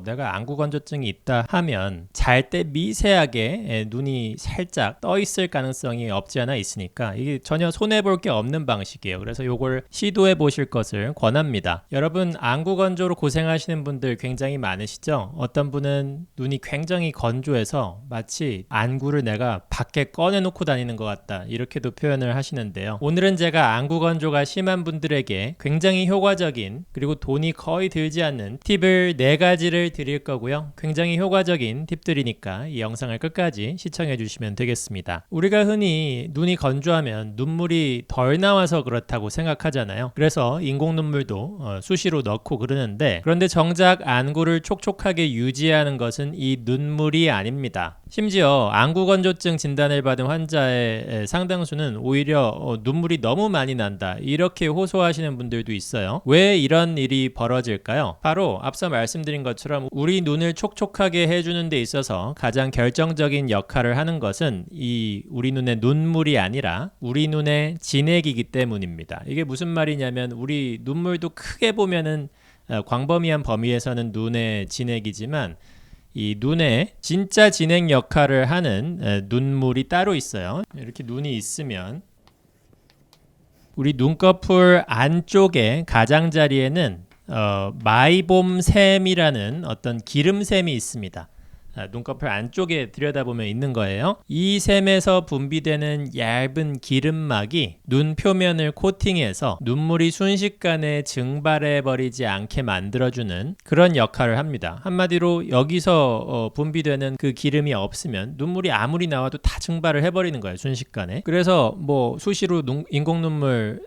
내가 안구 건조증이 있다 하면 잘 때 미세하게 눈이 살짝 떠 있을 가능성이 없지 않아 있으니까 이게 전혀 손해볼 게 없는 방식이에요. 그래서 이걸 시도해 보실 것을 권합니다. 여러분, 안구 건조로 고생하시는 분들 굉장히 많으시죠? 어떤 분은 눈이 굉장히 건조해서 마치 안구를 내가 밖에 꺼내놓고 다니는 것 같다, 이렇게도 표현을 하시는데요. 오늘은 제가 안구 건조가 심한 분들에게 굉장히 효과적인, 그리고 돈이 거의 들지 않는 팁을 4가지를 드릴 거고요. 굉장히 효과적인 팁들이니까 이 영상을 끝까지 시청해 주시면 되겠습니다. 우리가 흔히 눈이 건조하면 눈물이 덜 나와서 그렇다고 생각하잖아요. 그래서 인공 눈물도 수시로 넣고 그러는데, 그런데 정작 안구를 촉촉하게 유지하는 것은 이 눈물이 아닙니다. 심지어 안구 건조증 진단을 받은 환자의 상당수는 오히려 눈물이 너무 많이 난다, 이렇게 호소하시는 분들도 있어요. 왜 이런 일이 벌어질까요? 바로 앞서 말씀드린 것처럼 우리 눈을 촉촉하게 해주는 데 있어서 가장 결정적인 역할을 하는 것은 이 우리 눈의 눈물이 아니라 우리 눈의 진액이기 때문입니다. 이게 무슨 말이냐면, 우리 눈물도 크게 보면은 광범위한 범위에서는 눈의 진액이지만 이 눈에 진짜 진액 역할을 하는 눈물이 따로 있어요. 이렇게 눈이 있으면 우리 눈꺼풀 안쪽에 가장자리에는 마이봄샘이라는 어떤 기름샘이 있습니다. 눈꺼풀 안쪽에 들여다보면 있는 거예요. 이 샘에서 분비되는 얇은 기름막이 눈 표면을 코팅해서 눈물이 순식간에 증발해 버리지 않게 만들어주는 그런 역할을 합니다. 한마디로 여기서 분비되는 그 기름이 없으면 눈물이 아무리 나와도 다 증발을 해버리는 거예요, 순식간에. 그래서 뭐 수시로 인공 눈물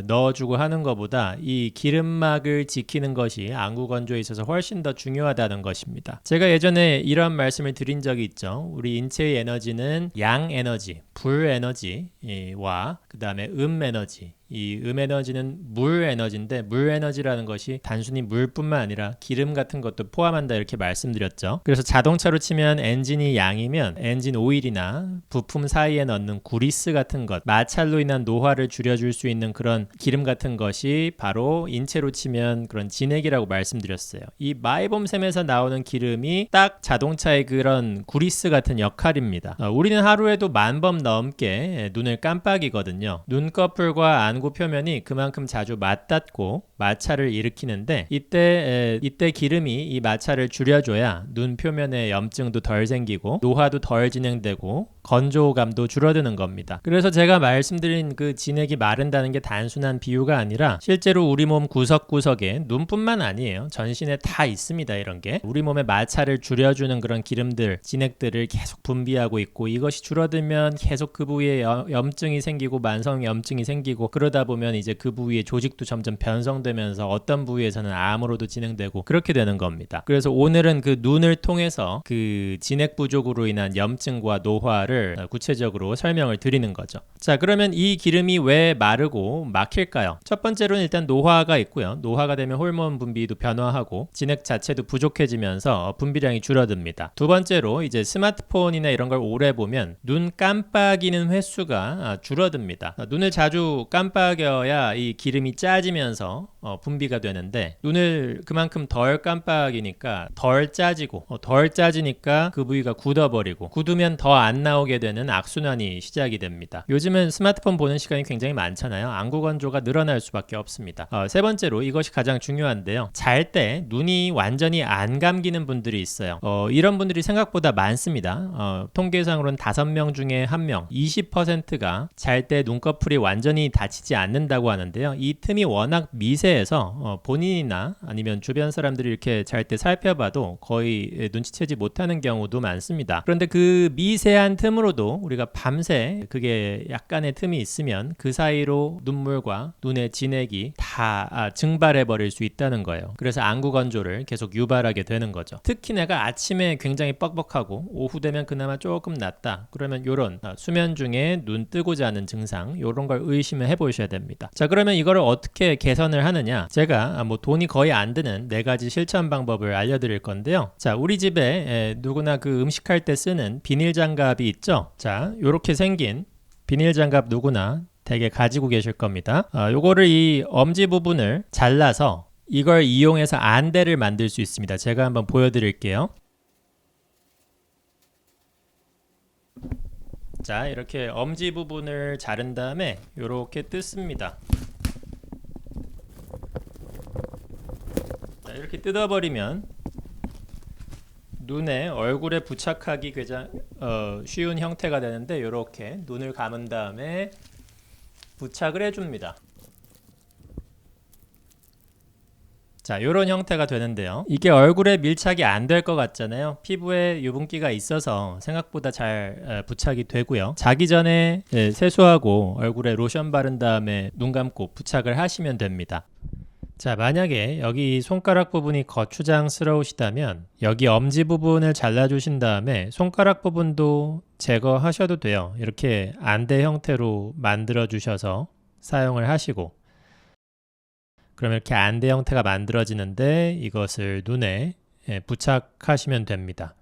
넣어주고 하는 것보다 이 기름막을 지키는 것이 안구 건조에 있어서 훨씬 더 중요하다는 것입니다. 제가 예전에 이런 말씀을 드린 적이 있죠. 우리 인체의 에너지는 양 에너지, 불 에너지와 그 다음에 음 에너지, 이 에너지는 물 에너지인데, 물 에너지라는 것이 단순히 물뿐만 아니라 기름 같은 것도 포함한다, 이렇게 말씀드렸죠. 그래서 자동차로 치면 엔진이 양이면 엔진 오일이나 부품 사이에 넣는 구리스 같은 것, 마찰로 인한 노화를 줄여줄 수 있는 그런 기름 같은 것이 바로 인체로 치면 그런 진액이라고 말씀드렸어요. 이 마이봄샘에서 나오는 기름이 딱 자동차의 그런 구리스 같은 역할입니다. 우리는 하루에도 10,000번 넘게 눈을 깜빡이거든요. 눈꺼풀과 안구 표면이 그만큼 자주 맞닿고 마찰을 일으키는데, 이때 기름이 이 마찰을 줄여줘야 눈 표면에 염증도 덜 생기고 노화도 덜 진행되고 건조감도 줄어드는 겁니다. 그래서 제가 말씀드린 그 진액이 마른다는 게 단순한 비유가 아니라 실제로 우리 몸 구석구석에, 눈뿐만 아니에요, 전신에 다 있습니다. 이런 게 우리 몸의 마찰을 줄여주는 그런 기름들, 진액들을 계속 분비하고 있고, 이것이 줄어들면 계속 그 부위에 염증이 생기고 만성 염증이 생기고, 그러다 보면 이제 그 부위의 조직도 점점 변성되면서 어떤 부위에서는 암으로도 진행되고 그렇게 되는 겁니다. 그래서 오늘은 그 눈을 통해서 그 진액 부족으로 인한 염증과 노화를 구체적으로 설명을 드리는 거죠. 자, 그러면 이 기름이 왜 마르고 막힐까요? 첫 번째로는 일단 노화가 있고요. 노화가 되면 호르몬 분비도 변화하고 진액 자체도 부족해지면서 분비량이 줄어듭니다. 두 번째로 이제 스마트폰이나 이런 걸 오래 보면 눈 깜빡이는 횟수가 줄어듭니다. 눈을 자주 깜빡여야 이 기름이 짜지면서 분비가 되는데, 눈을 그만큼 덜 깜빡이니까 덜 짜지고, 덜 짜지니까 그 부위가 굳어버리고, 굳으면 더 안 나오게 되는 악순환이 시작이 됩니다. 요즘은 스마트폰 보는 시간이 굉장히 많잖아요. 안구 건조가 늘어날 수밖에 없습니다. 세 번째로 이것이 가장 중요한데요. 잘 때 눈이 완전히 안 감기는 분들이 있어요. 이런 분들이 생각보다 많습니다. 통계상으로는 5명 중에 1명, 20%가 잘 때 눈꺼풀이 완전히 닫히지 않는다고 하는데요. 이 틈이 워낙 미세해서 본인이나 아니면 주변 사람들이 이렇게 잘 때 살펴봐도 거의 눈치채지 못하는 경우도 많습니다. 그런데 그 미세한 틈으로도 우리가 밤새 그게 약간의 틈이 있으면 그 사이로 눈물과 눈의 진액이 다 증발해 버릴 수 있다는 거예요. 그래서 안구 건조를 계속 유발하게 되는 거죠. 특히 내가 아침에 굉장히 뻑뻑하고 오후 되면 그나마 조금 낫다, 그러면 이런 수면 중에 눈 뜨고 자는 증상, 이런 걸 의심을 해보셔야 됩니다. 자, 그러면 이거를 어떻게 개선을 하느냐, 제가 돈이 거의 안 드는 4가지 실천 방법을 알려드릴 건데요. 자, 우리 집에 누구나 그 음식할 때 쓰는 비닐 장갑이 있죠. 자, 요렇게 생긴 비닐 장갑 누구나 대개 가지고 계실 겁니다. 요거를 이 엄지 부분을 잘라서 이걸 이용해서 안대를 만들 수 있습니다. 제가 한번 보여드릴게요. 자, 이렇게 엄지 부분을 자른 다음에 이렇게 뜯습니다. 자, 이렇게 뜯어버리면 눈에 얼굴에 부착하기 가장 쉬운 형태가 되는데, 이렇게 눈을 감은 다음에 부착을 해줍니다. 자, 이런 형태가 되는데요. 이게 얼굴에 밀착이 안 될 것 같잖아요. 피부에 유분기가 있어서 생각보다 잘 부착이 되고요. 자기 전에 세수하고 얼굴에 로션 바른 다음에 눈 감고 부착을 하시면 됩니다. 자, 만약에 여기 손가락 부분이 거추장스러우시다면 여기 엄지 부분을 잘라주신 다음에 손가락 부분도 제거하셔도 돼요. 이렇게 안대 형태로 만들어 주셔서 사용을 하시고, 그러면 이렇게 안대 형태가 만들어지는데 이것을 눈에 부착하시면 됩니다.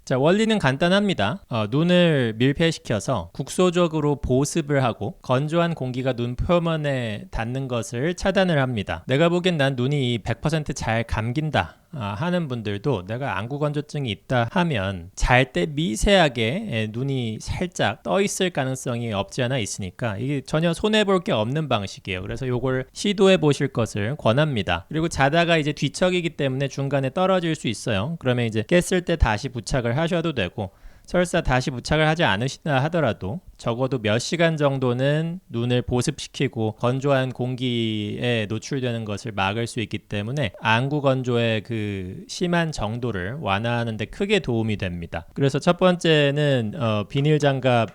자, 원리는 간단합니다. 눈을 밀폐시켜서 국소적으로 보습을 하고 건조한 공기가 눈 표면에 닿는 것을 차단을 합니다. 내가 보기엔 난 눈이 100% 잘 감긴다 하는 분들도, 내가 안구 건조증이 있다 하면 잘 때 미세하게 눈이 살짝 떠 있을 가능성이 없지 않아 있으니까 이게 전혀 손해볼 게 없는 방식이에요. 그래서 이걸 시도해 보실 것을 권합니다. 그리고 자다가 이제 뒤척이기 때문에 중간에 떨어질 수 있어요. 그러면 이제 깼을 때 다시 부착을 하셔도 되고, 설사 다시 부착을 하지 않으시다 하더라도 적어도 몇 시간 정도는 눈을 보습시키고 건조한 공기에 노출되는 것을 막을 수 있기 때문에 안구 건조의 그 심한 정도를 완화하는 데 크게 도움이 됩니다. 그래서 첫 번째는 비닐 장갑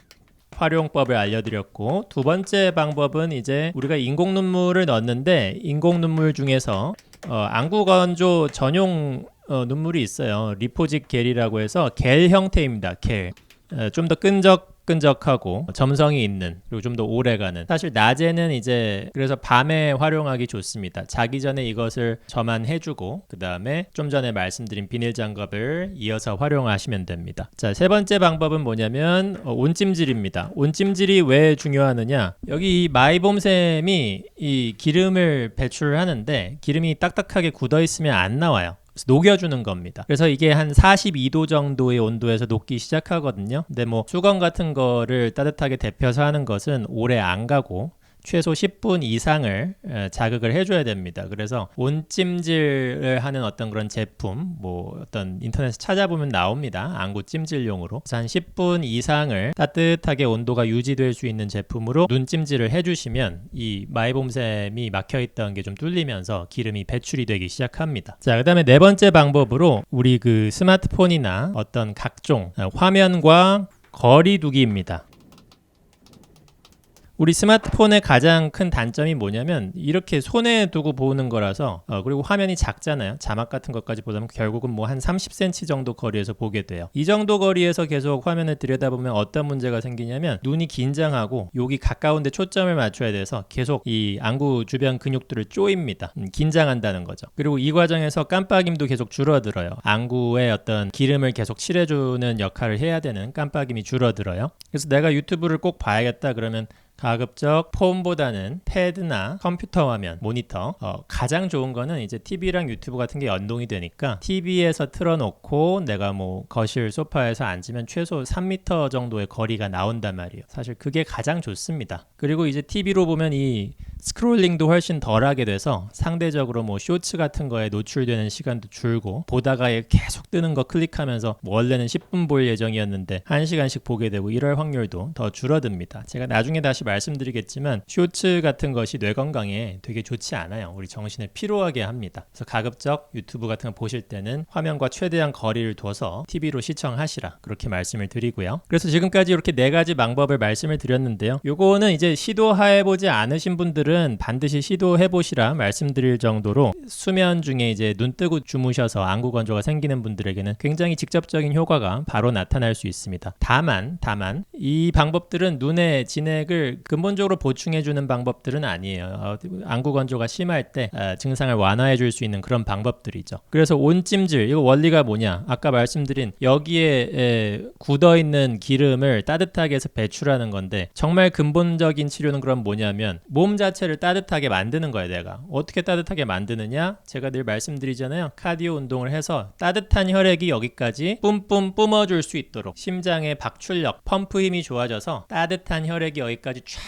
활용법을 알려드렸고, 두 번째 방법은 이제 우리가 인공 눈물을 넣었는데 인공 눈물 중에서 안구 건조 전용 눈물이 있어요. 리포직 겔이라고 해서 겔 형태입니다. 겔. 좀 더 끈적끈적하고 점성이 있는, 그리고 좀 더 오래가는. 사실 낮에는 이제 그래서 밤에 활용하기 좋습니다. 자기 전에 이것을 저만해주고 그 다음에 좀 전에 말씀드린 비닐 장갑을 이어서 활용하시면 됩니다. 자, 세 번째 방법은 뭐냐면 온찜질입니다. 온찜질이 왜 중요하느냐, 여기 이 마이봄샘이 이 기름을 배출하는데 기름이 딱딱하게 굳어 있으면 안 나와요. 녹여주는 겁니다. 그래서 이게 한 42도 정도의 온도에서 녹기 시작하거든요. 근데 뭐 수건 같은 거를 따뜻하게 데펴서 하는 것은 오래 안 가고 최소 10분 이상을 자극을 해줘야 됩니다. 그래서 온찜질을 하는 어떤 그런 제품, 뭐 어떤 인터넷에 찾아보면 나옵니다. 안구 찜질용으로. 그래서 한 10분 이상을 따뜻하게 온도가 유지될 수 있는 제품으로 눈찜질을 해주시면 이 마이봄샘이 막혀있던 게 좀 뚫리면서 기름이 배출이 되기 시작합니다. 자, 그 다음에 네 번째 방법으로 우리 그 스마트폰이나 어떤 각종 화면과 거리 두기입니다. 우리 스마트폰의 가장 큰 단점이 뭐냐면 이렇게 손에 두고 보는 거라서 그리고 화면이 작잖아요. 자막 같은 것까지 보자면 결국은 뭐 한 30cm 정도 거리에서 보게 돼요. 이 정도 거리에서 계속 화면을 들여다보면 어떤 문제가 생기냐면 눈이 긴장하고 여기 가까운 데 초점을 맞춰야 돼서 계속 이 안구 주변 근육들을 쪼입니다. 긴장한다는 거죠. 그리고 이 과정에서 깜빡임도 계속 줄어들어요. 안구에 어떤 기름을 계속 칠해주는 역할을 해야 되는 깜빡임이 줄어들어요. 그래서 내가 유튜브를 꼭 봐야겠다 그러면 가급적 폰보다는 패드나 컴퓨터 화면, 모니터 가장 좋은 거는 이제 TV랑 유튜브 같은 게 연동이 되니까 TV에서 틀어놓고 내가 뭐 거실 소파에서 앉으면 최소 3m 정도의 거리가 나온단 말이에요. 사실 그게 가장 좋습니다. 그리고 이제 TV로 보면 이 스크롤링도 훨씬 덜하게 돼서 상대적으로 뭐 쇼츠 같은 거에 노출되는 시간도 줄고, 보다가 계속 뜨는 거 클릭하면서 뭐 원래는 10분 볼 예정이었는데 1시간씩 보게 되고 이럴 확률도 더 줄어듭니다. 제가 나중에 다시 말씀드리겠지만 쇼츠 같은 것이 뇌 건강에 되게 좋지 않아요. 우리 정신을 피로하게 합니다. 그래서 가급적 유튜브 같은 거 보실 때는 화면과 최대한 거리를 둬서 TV로 시청하시라, 그렇게 말씀을 드리고요. 그래서 지금까지 이렇게 네 가지 방법을 말씀을 드렸는데요. 요거는 이제 시도해보지 않으신 분들은 반드시 시도해보시라 말씀드릴 정도로 수면 중에 이제 눈 뜨고 주무셔서 안구 건조가 생기는 분들에게는 굉장히 직접적인 효과가 바로 나타날 수 있습니다. 다만 이 방법들은 눈의 진액을 근본적으로 보충해주는 방법들은 아니에요. 안구 건조가 심할 때 증상을 완화해줄 수 있는 그런 방법들이죠. 그래서 온찜질, 이거 원리가 뭐냐, 아까 말씀드린 여기에 굳어있는 기름을 따뜻하게 해서 배출하는 건데, 정말 근본적인 치료는 그럼 뭐냐면 몸 자체가 자체를 따뜻하게 만드는 거예요. 내가 어떻게 따뜻하게 만드느냐, 제가 늘 말씀드리잖아요. 카디오 운동을 해서 따뜻한 혈액이 여기까지 뿜뿜 뿜어줄 수 있도록 심장의 박출력, 펌프 힘이 좋아져서 따뜻한 혈액이 여기까지 쫙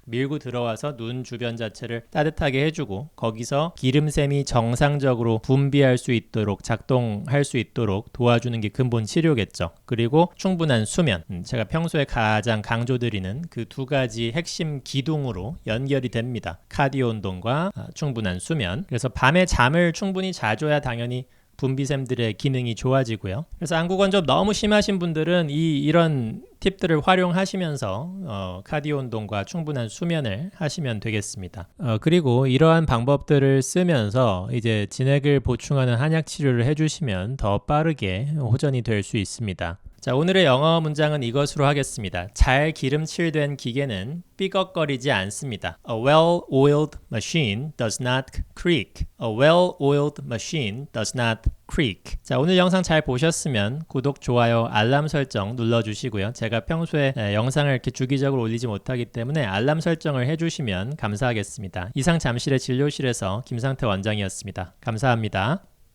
밀고 들어와서 눈 주변 자체를 따뜻하게 해주고, 거기서 기름샘이 정상적으로 분비할 수 있도록, 작동할 수 있도록 도와주는 게 근본 치료겠죠. 그리고 충분한 수면, 제가 평소에 가장 강조드리는 그 두 가지 핵심 기둥으로 연결이 됩니다. 카디오 운동과 충분한 수면. 그래서 밤에 잠을 충분히 자줘야 당연히 분비샘들의 기능이 좋아지고요. 그래서 안구건조업 너무 심하신 분들은 이런 팁들을 활용하시면서 카디오 운동과 충분한 수면을 하시면 되겠습니다. 그리고 이러한 방법들을 쓰면서 이제 진액을 보충하는 한약 치료를 해주시면 더 빠르게 호전이 될 수 있습니다. 자, 오늘의 영어 문장은 이것으로 하겠습니다. 잘 기름칠된 기계는 삐걱거리지 않습니다. A well-oiled machine does not creak. A well-oiled machine does not creak. 자, 오늘 영상 잘 보셨으면 구독, 좋아요, 알람 설정 눌러주시고요. 제가 평소에 영상을 이렇게 주기적으로 올리지 못하기 때문에 알람 설정을 해주시면 감사하겠습니다. 이상 잠실의 진료실에서 김상태 원장이었습니다. 감사합니다.